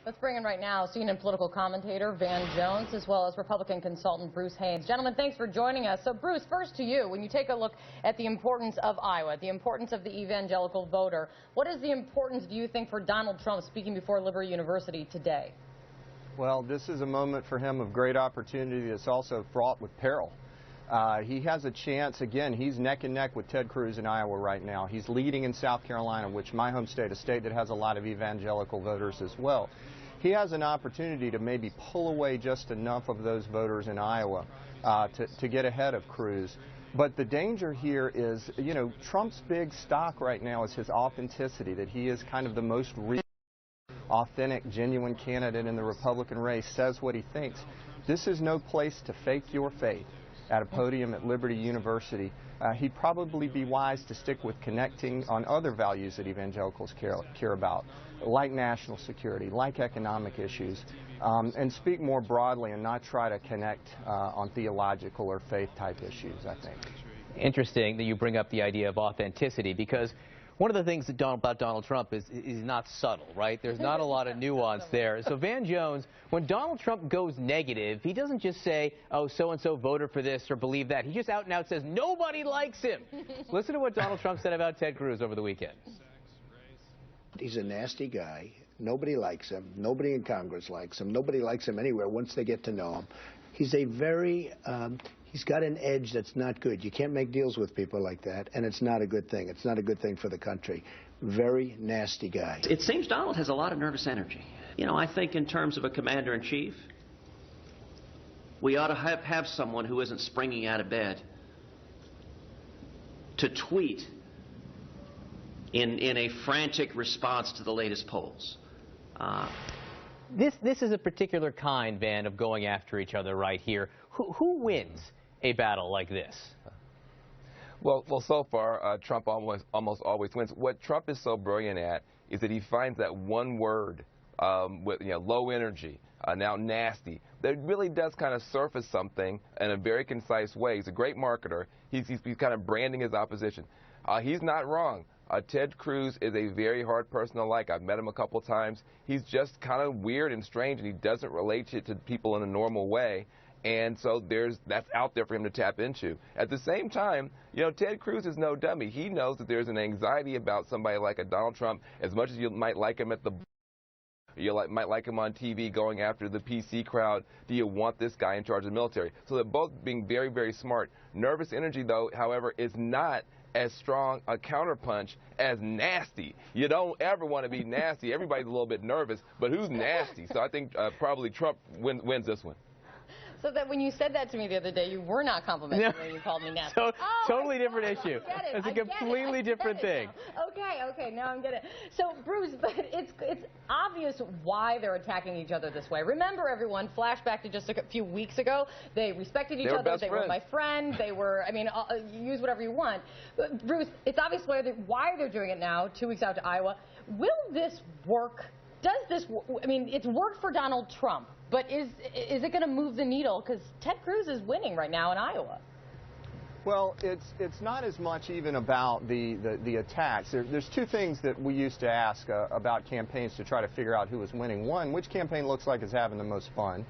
Let's bring in right now CNN political commentator Van Jones, as well as Republican consultant Bruce Haynes. Gentlemen, thanks for joining us. So, Bruce, first to you. When you take a look at the importance of Iowa, the importance of the evangelical voter, what is the importance, do you think, for Donald Trump speaking before Liberty University today? Well, this is a moment for him of great opportunity that's also fraught with peril. He has a chance. Again, he's neck and neck with Ted Cruz in Iowa right now. He's leading in South Carolina, which my home state, a state that has a lot of evangelical voters as well. He has an opportunity to maybe pull away just enough of those voters in Iowa to get ahead of Cruz. But the danger here is, you know, Trump's big stock right now is his authenticity, that he is kind of the most real, authentic, genuine candidate in the Republican race, says what he thinks. This is no place to fake your faith at a podium at Liberty University. He'd probably be wise to stick with connecting on other values that evangelicals care about, like national security, like economic issues, and speak more broadly and not try to connect on theological or faith-type issues, I think. Interesting that you bring up the idea of authenticity, because one of the things about Donald Trump is not subtle, right? There's not a lot of nuance there. So, Van Jones, when Donald Trump goes negative, he doesn't just say, oh, so-and-so voted for this or believe that. He just out and out says nobody likes him. Listen to what Donald Trump said about Ted Cruz over the weekend. He's a nasty guy. Nobody likes him. Nobody in Congress likes him. Nobody likes him anywhere once they get to know him. He's a very... he's got an edge that's not good. You can't make deals with people like that, and it's not a good thing. It's not a good thing for the country. Very nasty guy. It seems Donald has a lot of nervous energy. You know, I think in terms of a commander-in-chief, we ought to have someone who isn't springing out of bed to tweet in a frantic response to the latest polls. This is a particular kind, Van, of going after each other right here. Who wins a battle like this? Well, so far, Trump almost always wins. What Trump is so brilliant at is that he finds that one word with low energy, now nasty, that really does kind of surface something in a very concise way. He's a great marketer. He's kind of branding his opposition. He's not wrong. Ted Cruz is a very hard person to like. I've met him a couple times. He's just kind of weird and strange, and he doesn't relate to people in a normal way. And so that's out there for him to tap into. At the same time, you know, Ted Cruz is no dummy. He knows that there's an anxiety about somebody like a Donald Trump. As much as you might like him might like him on TV going after the PC crowd, do you want this guy in charge of the military? So they're both being very, very smart. Nervous energy, though, however, is not as strong a counterpunch as nasty. You don't ever want to be nasty. Everybody's a little bit nervous, but who's nasty? So I think probably Trump wins this one. So that when you said that to me the other day, you were not complimenting me when you called me nasty. Totally different issue. It's a completely different thing. Okay, now I'm getting it. So, Bruce, but it's obvious why they're attacking each other this way. Remember, everyone, flashback to just a few weeks ago. They respected each other. They were my friend. They were, I mean, use whatever you want. But, Bruce, it's obvious why they're doing it now, 2 weeks out to Iowa. Will this work? Does this, I mean, it's worked for Donald Trump, but is it going to move the needle? Because Ted Cruz is winning right now in Iowa. Well, it's not as much even about the attacks. There's two things that we used to ask about campaigns to try to figure out who was winning. One, which campaign looks like is having the most fun?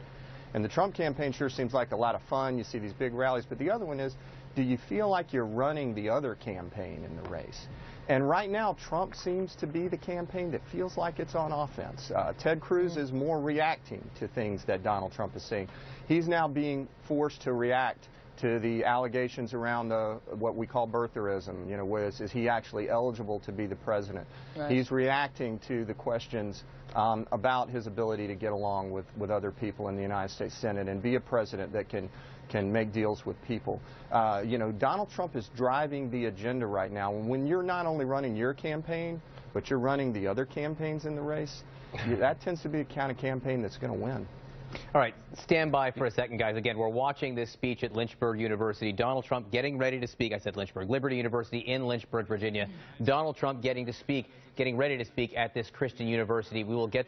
And the Trump campaign sure seems like a lot of fun. You see these big rallies. But the other one is, do you feel like you're running the other campaign in the race? And right now, Trump seems to be the campaign that feels like it's on offense. Ted Cruz is more reacting to things that Donald Trump is saying. He's now being forced to react to the allegations around what we call birtherism. You know, is he actually eligible to be the president? Right. He's reacting to the questions about his ability to get along with other people in the United States Senate and be a president that can make deals with people. You know, Donald Trump is driving the agenda right now. When you're not only running your campaign, but you're running the other campaigns in the race, that tends to be the kind of campaign that's going to win. All right, stand by for a second, guys. Again, we're watching this speech at Lynchburg University. Donald Trump getting ready to speak. I said Lynchburg. Liberty University in Lynchburg, Virginia. Donald Trump getting ready to speak at this Christian university. We will get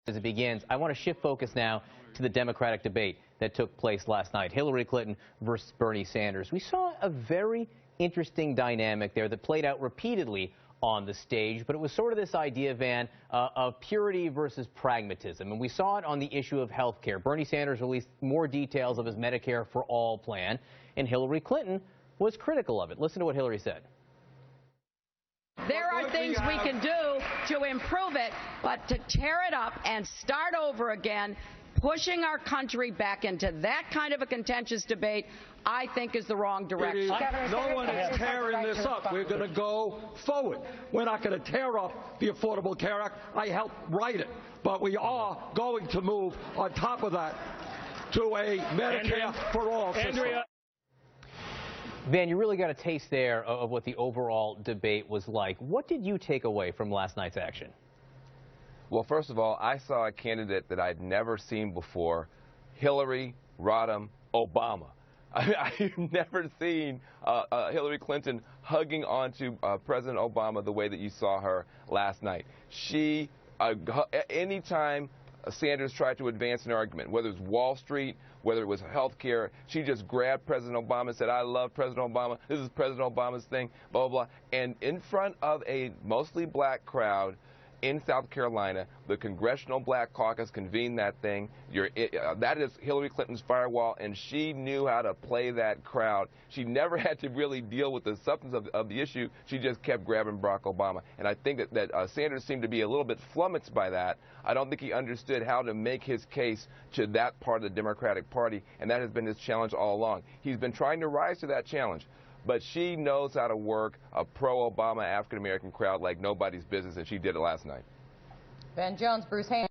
as it begins. I want to shift focus now to the Democratic debate that took place last night. Hillary Clinton versus Bernie Sanders. We saw a very interesting dynamic there that played out repeatedly on the stage, but it was sort of this idea, Van, of purity versus pragmatism. And we saw it on the issue of health care. Bernie Sanders released more details of his Medicare for All plan, and Hillary Clinton was critical of it. Listen to what Hillary said. There are things we can do to improve it, but to tear it up and start over again, pushing our country back into that kind of a contentious debate, I think is the wrong direction. No one is tearing this up. We're going to go forward. We're not going to tear up the Affordable Care Act. I helped write it. But we are going to move on top of that to a Medicare for All system. Van, you really got a taste there of what the overall debate was like. What did you take away from last night's action? Well, first of all, I saw a candidate that I'd never seen before, Hillary Rodham Obama. I've never seen Hillary Clinton hugging onto President Obama the way that you saw her last night. She, anytime Sanders tried to advance an argument, whether it was Wall Street, whether it was health care, she just grabbed President Obama and said, I love President Obama, this is President Obama's thing, blah, blah, blah. And in front of a mostly black crowd in South Carolina, the Congressional Black Caucus convened that thing. That is Hillary Clinton's firewall, and she knew how to play that crowd. She never had to really deal with the substance of the issue. She just kept grabbing Barack Obama. And I think that Sanders seemed to be a little bit flummoxed by that. I don't think he understood how to make his case to that part of the Democratic Party, and that has been his challenge all along. He's been trying to rise to that challenge. But she knows how to work a pro-Obama African-American crowd like nobody's business, and she did it last night. Van Jones, Bruce Haynes.